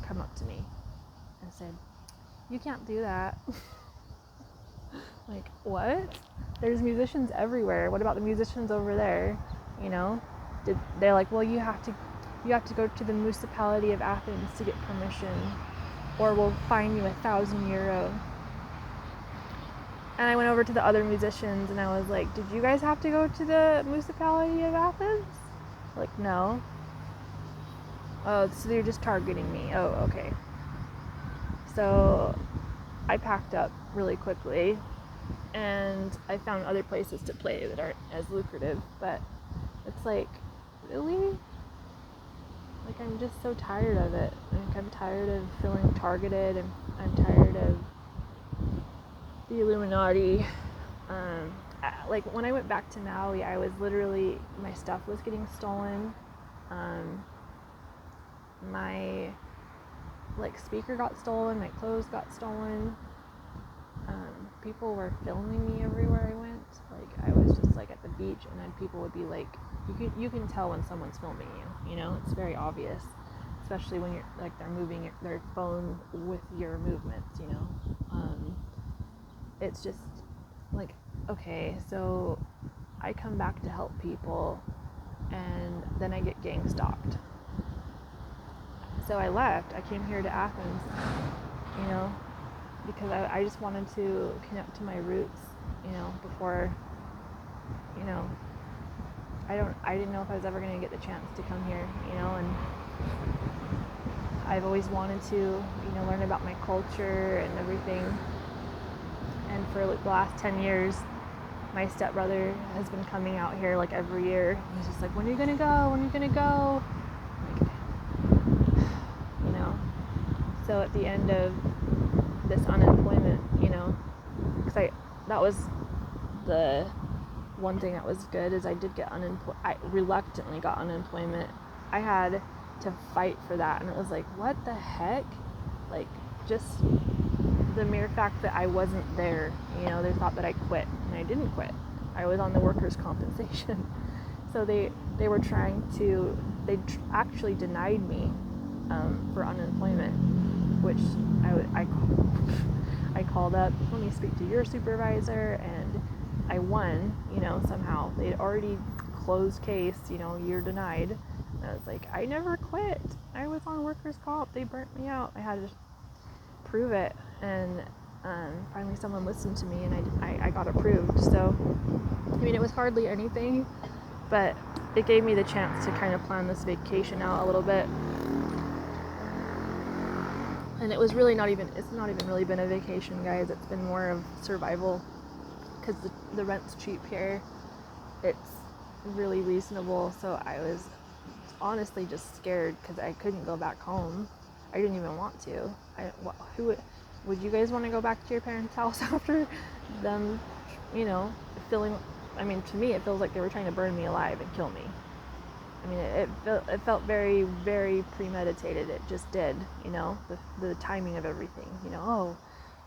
come up to me and said, you can't do that. Like, what? There's musicians everywhere. What about the musicians over there? They're like, well, you have to go to the municipality of Athens to get permission, or we'll fine you €1,000. And I went over to the other musicians and I was like, did you guys have to go to the municipality of Athens? Like, no. Oh, so you're just targeting me. Oh, okay. So I packed up really quickly, and I found other places to play that aren't as lucrative, but it's like, really? Like, I'm just so tired of it. Like, I'm tired of feeling targeted, and I'm tired of the Illuminati. Like, when I went back to Maui, I was literally, my stuff was getting stolen. My, speaker got stolen, my clothes got stolen. People were filming me everywhere I went. Like, I was just, at the beach, and then people would be like, you can tell when someone's filming you, it's very obvious, especially when you're, they're moving their phone with your movements, it's just, okay, so I come back to help people, and then I get gang stalked. So I left. I came here to Athens, because I just wanted to connect to my roots, before, I didn't know if I was ever going to get the chance to come here, and I've always wanted to, learn about my culture and everything. And for the last 10 years, my stepbrother has been coming out here every year. He's just like, when are you going to go? When are you going to go? So at the end of this unemployment, because that was the one thing that was good, is I did get I reluctantly got unemployment. I had to fight for that, and it was like, what the heck? Just the mere fact that I wasn't there, they thought that I quit, and I didn't quit. I was on the workers' compensation. So they were trying to, actually denied me for unemployment, which I called up, let me speak to your supervisor, and I won, somehow. They'd already closed case, you're denied. And I was like, I never quit. I was on workers' comp. They burnt me out. I had to prove it. And finally someone listened to me, and I got approved. So, it was hardly anything, but it gave me the chance to kind of plan this vacation out a little bit. And it was really it's not even really been a vacation, guys. It's been more of survival, because the rent's cheap here. it's really reasonable. So I was honestly just scared because I couldn't go back home. I didn't even want to. Would you guys want to go back to your parents' house after them, feeling, to me it feels like they were trying to burn me alive and kill me. It felt very, very premeditated. It just did, the timing of everything, oh,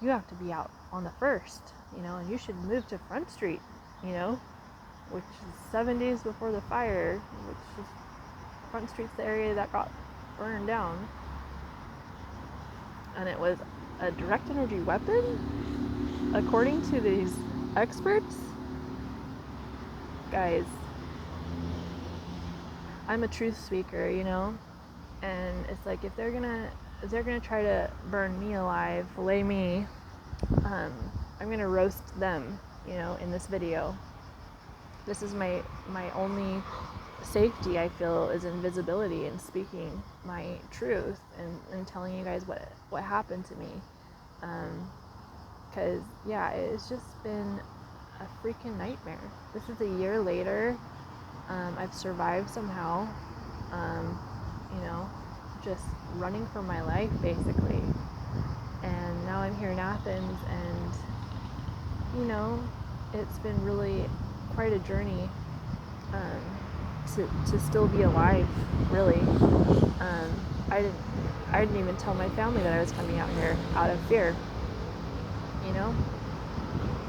you have to be out on the 1st, and you should move to Front Street, which is 7 days before the fire, which is Front Street's the area that got burned down. And it was a direct energy weapon, according to these experts. Guys, I'm a truth speaker, and it's like if they're gonna try to burn me alive, fillet me, I'm gonna roast them, in this video. This is my only safety, I feel, is invisibility and speaking my truth and telling you guys what happened to me. Because it's just been a freaking nightmare. This is a year later. I've survived somehow, just running for my life basically. And now I'm here in Athens, and it's been really quite a journey to still be alive, really. I didn't even tell my family that I was coming out here out of fear,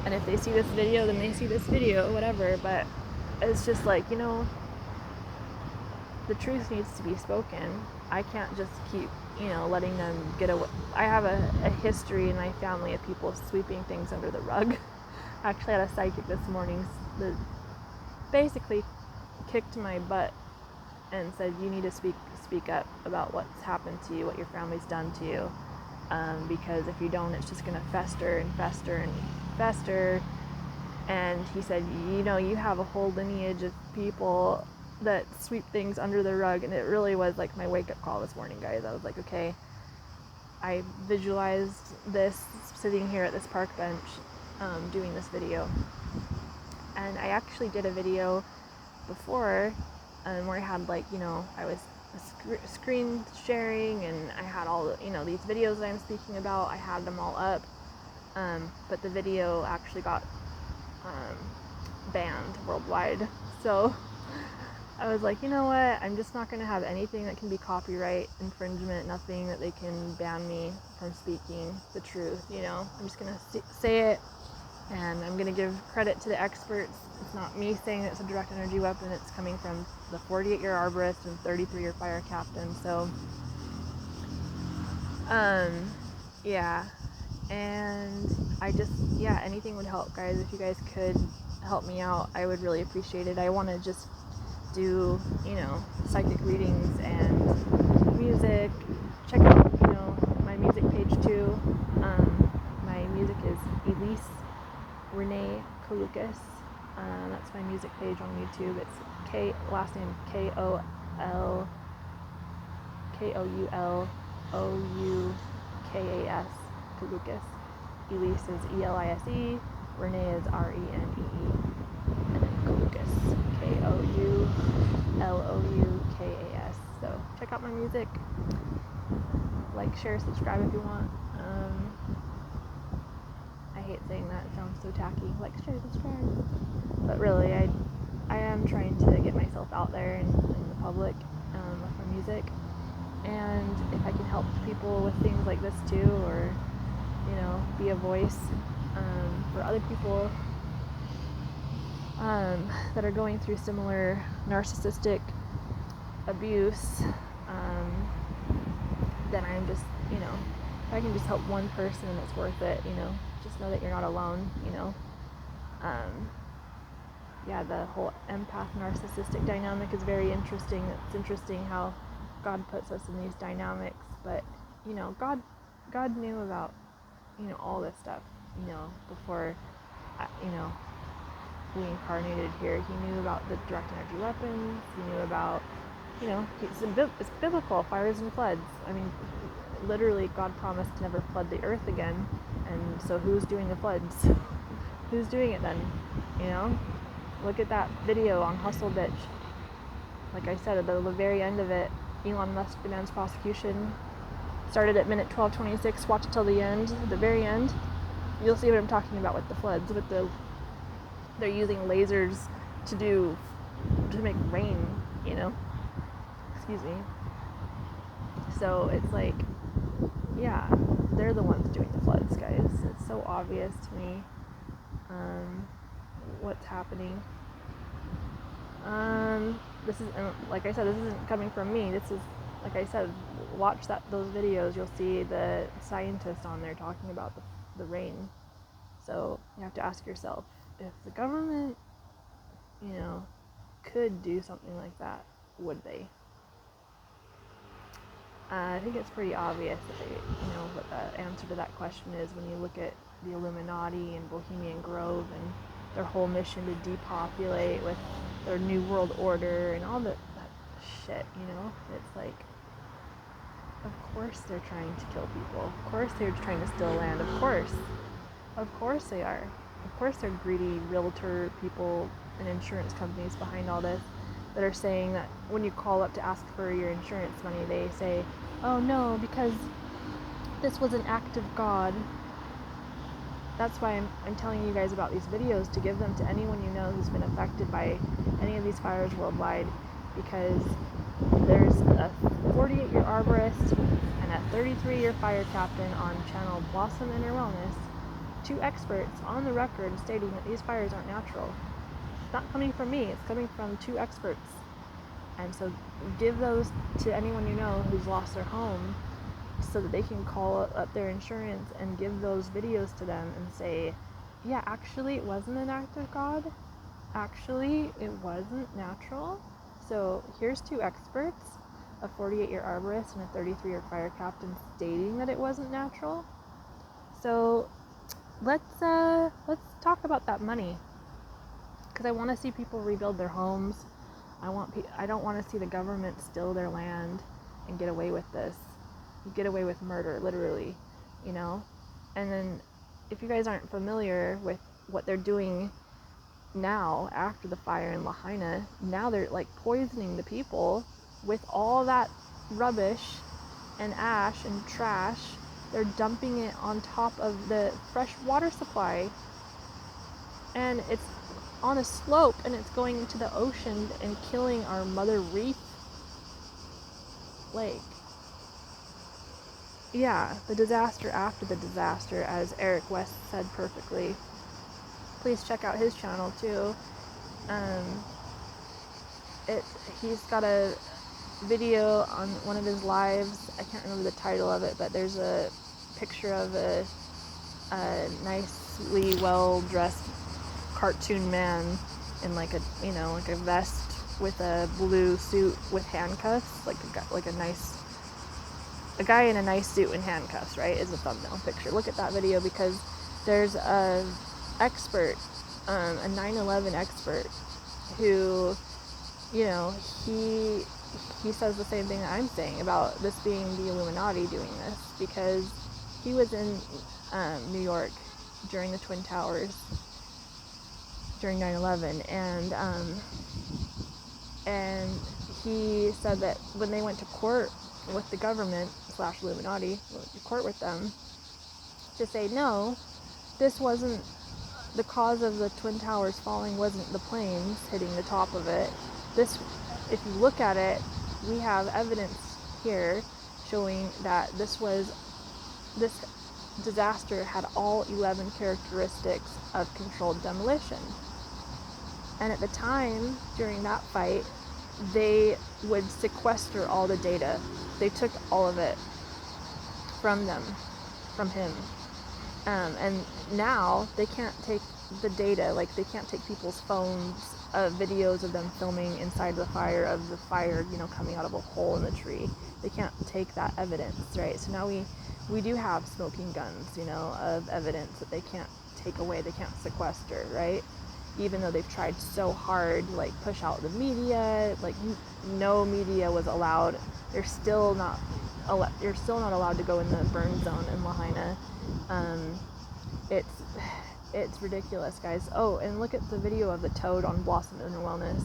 and if they see this video, then they see this video, whatever. But it's just like, the truth needs to be spoken. I can't just keep, letting them get away. I have a history in my family of people sweeping things under the rug. I actually had a psychic this morning that basically kicked my butt and said, you need to speak up about what's happened to you, what your family's done to you, because if you don't, it's just going to fester and fester and fester. And he said, you have a whole lineage of people that sweep things under the rug. And it really was like my wake-up call this morning, guys. I was like, okay, I visualized this sitting here at this park bench, doing this video. And I actually did a video before where I had I was screen sharing, and I had all the, these videos that I'm speaking about, I had them all up, but the video actually got banned worldwide. So I was like, you know what, I'm just not going to have anything that can be copyright infringement, nothing that they can ban me from speaking the truth. I'm just going to say it, and I'm going to give credit to the experts. It's not me saying it's a direct energy weapon. It's coming from the 48-year arborist and 33-year fire captain. So, and I just, anything would help, guys. If you guys could help me out, I would really appreciate it. I want to just do, psychic readings and music. Check out, my music page too. My music is Elise Renee Kalukas. That's my music page on YouTube. It's last name Kouloukas. Kalukas. Elise is Elise. Renee is Renee. And then Kalukas. Kouloukas. So check out my music. Like, share, subscribe if you want. I hate saying that. It sounds so tacky. Like, share, subscribe. But really, I am trying to get myself out there in the public with my music. And if I can help people with things like this too, or, be a voice for other people that are going through similar narcissistic abuse, then I'm just, if I can just help one person, it's worth it, just know that you're not alone, the whole empath narcissistic dynamic is very interesting. It's interesting how God puts us in these dynamics, but, God knew about, all this stuff, before, we incarnated here. He knew about the direct energy weapons. He knew about, it's biblical, fires and floods. Literally, God promised to never flood the earth again. And so who's doing the floods? Who's doing it then? Look at that video on Hustle Bitch. Like I said, at the very end of it, Elon Musk demands prosecution. Started at minute 12:26. Watch it till the end. At the very end, you'll see what I'm talking about with the floods. They're using lasers to make rain. Excuse me. So it's like, yeah, they're the ones doing the floods, guys. It's so obvious to me what's happening. This is, like I said, this isn't coming from me. This is, like I said, watch those videos. You'll see the scientist on there talking about the rain. So you have to ask yourself, if the government, could do something like that, would they? I think it's pretty obvious that they, what the answer to that question is when you look at the Illuminati and Bohemian Grove and their whole mission to depopulate with their New World Order and all that shit, It's like, of course they're trying to kill people. Of course they're trying to steal land. Of course they are. Of course they're greedy realtor people and insurance companies behind all this that are saying that when you call up to ask for your insurance money, they say, oh no, because this was an act of God. That's why I'm telling you guys about these videos, to give them to anyone you know who's been affected by any of these fires worldwide, because there's a 48-year arborist and a 33-year fire captain on channel Blossom Inner Wellness, two experts on the record stating that these fires aren't natural. It's not coming from me, it's coming from two experts. And so give those to anyone you know who's lost their home, so that they can call up their insurance and give those videos to them and say, yeah, actually it wasn't an act of God. Actually, it wasn't natural. So here's two experts, a 48-year arborist and a 33-year fire captain, stating that it wasn't natural. So let's talk about that money, because I want to see people rebuild their homes. I don't want to see the government steal their land and get away with this. Get away with murder, literally, And then, if you guys aren't familiar with what they're doing now after the fire in Lahaina, now they're like poisoning the people with all that rubbish and ash and trash. They're dumping it on top of the fresh water supply, and it's on a slope, and it's going into the ocean and killing our mother reef lake. Yeah, the disaster after the disaster, as Eric West said perfectly. Please check out his channel too. He's got a video on one of his lives. I can't remember the title of it, but there's a picture of a nicely well-dressed cartoon man in like a vest with a blue suit with handcuffs, a guy in a nice suit and handcuffs, right, is a thumbnail picture. Look at that video, because there's a expert, a 9/11 expert, who, he says the same thing that I'm saying about this being the Illuminati doing this, because he was in New York during the Twin Towers during 9/11, and he said that when they went to court with the government / Illuminati, went to court with them to say, no, this wasn't the cause of the Twin Towers falling, wasn't the planes hitting the top of it. This, if you look at it, we have evidence here showing that this disaster had all 11 characteristics of controlled demolition. And at the time, during that fight, they would sequester all the data. They took all of it from him. And now they can't take the data, like they can't take people's phones, videos of them filming inside the fire, coming out of a hole in the tree. They can't take that evidence, right? So now we do have smoking guns, of evidence that they can't take away, they can't sequester, right? Even though they've tried so hard to push out the media, no media was allowed. You're still not allowed to go in the burn zone in Lahaina. It's ridiculous, guys. Oh, and look at the video of the toad on Blossom Inner Wellness.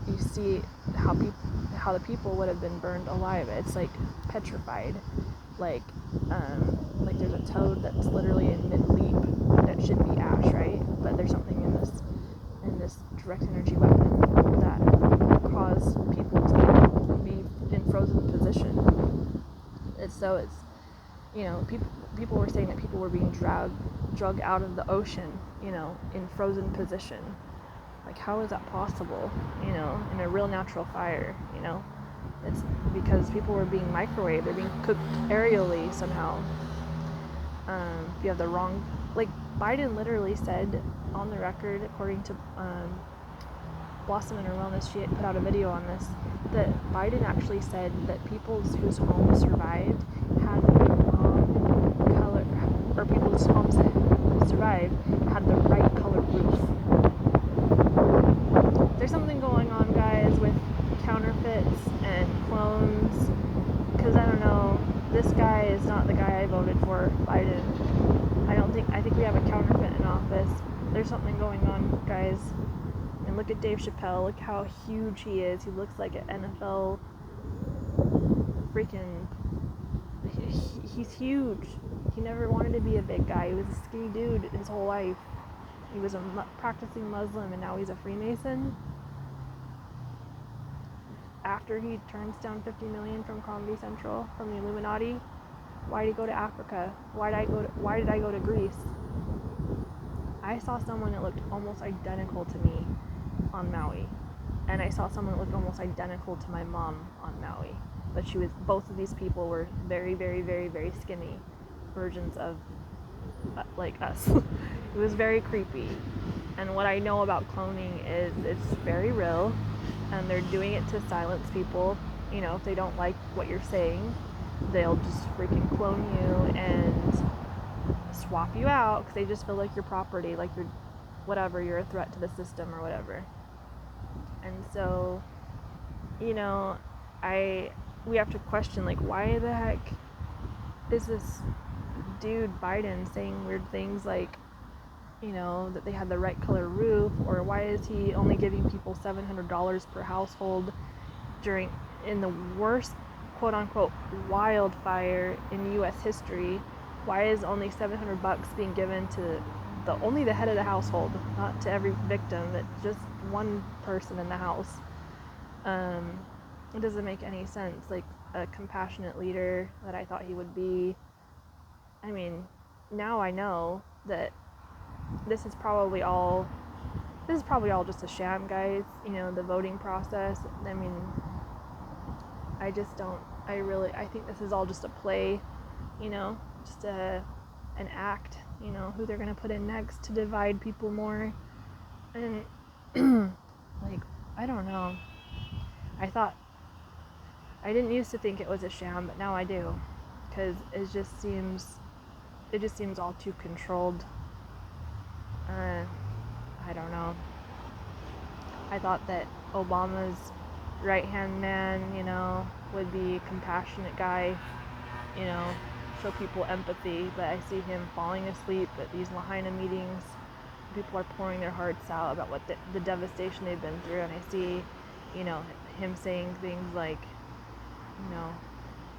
You see how the people would have been burned alive. It's like petrified. Like there's a toad that's literally in mid-leap that should be ash, right? But there's something in this direct energy weapon that caused people to be in frozen position. It's people were saying that people were being drug out of the ocean, in frozen position. Like, how is that possible, in a real natural fire, It's because people were being microwaved, they're being cooked aerially somehow. You have the wrong, like, Biden literally said on the record, according to Blossom Inner Wellness, she put out a video on this, that Biden actually said that people whose homes survived had the wrong color, or people whose homes survived had the right color roof. There's something going on, guys, with counterfeits and clones, because I don't know, this guy is not the guy I voted for, Biden. I think we have a counterfeit in office. There's something going on, guys. And look at Dave Chappelle, look how huge he is. He looks like an NFL freaking, he's huge. He never wanted to be a big guy. He was a skinny dude his whole life. He was a practicing Muslim, and now he's a Freemason. After he turns down $50 million from Comedy Central, from the Illuminati, why did he go to Africa? Why did I go to Greece? I saw someone that looked almost identical to me on Maui, and I saw someone that looked almost identical to my mom on Maui. But both of these people were very, very, very, very skinny versions of like us. It was very creepy. And what I know about cloning is it's very real, and they're doing it to silence people. If they don't like what you're saying, they'll just freaking clone you and swap you out because they just feel like you're property, like you're a threat to the system or whatever. And so, we have to question, like, why the heck is this dude Biden saying weird things like, that they had the right color roof, or why is he only giving people $700 per household in the worst quote unquote wildfire in U.S. history? Why is only $700 being given to only the head of the household, not to every victim, but just one person in the house? It doesn't make any sense. Like, a compassionate leader that I thought he would be. I mean, now I know that this is probably all just a sham, guys. The voting process. I mean, I think this is all just a play, just an act, who they're going to put in next to divide people more. And like, I don't know. I didn't used to think it was a sham, but now I do, because it just seems all too controlled. I don't know. I thought that Obama's right-hand man, would be a compassionate guy, show people empathy, but I see him falling asleep at these Lahaina meetings. People are pouring their hearts out about what the devastation they've been through, and I see, him saying things like,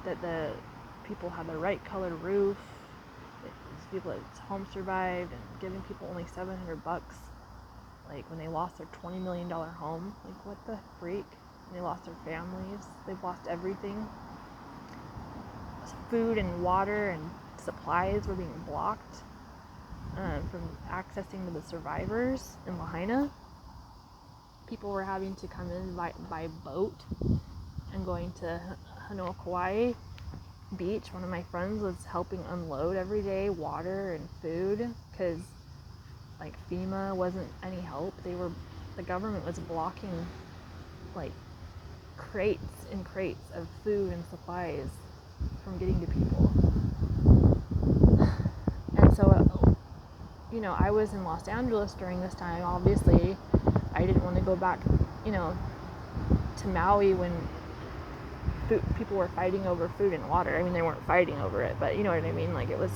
that the people have the right colored roof, people at home survived, and giving people only $700, like when they lost their $20 million home. Like, what the freak? And they lost their families, they've lost everything. Food and water and supplies were being blocked from accessing to the survivors in Lahaina. People were having to come in by boat and going to Kauai Beach. One of my friends was helping unload every day water and food because, like, FEMA wasn't any help. The government was blocking, like, crates and crates of food and supplies from getting to people. And so, I was in Los Angeles during this time. Obviously, I didn't want to go back, to Maui when people were fighting over food and water. I mean, they weren't fighting over it, but you know what I mean? Like, it was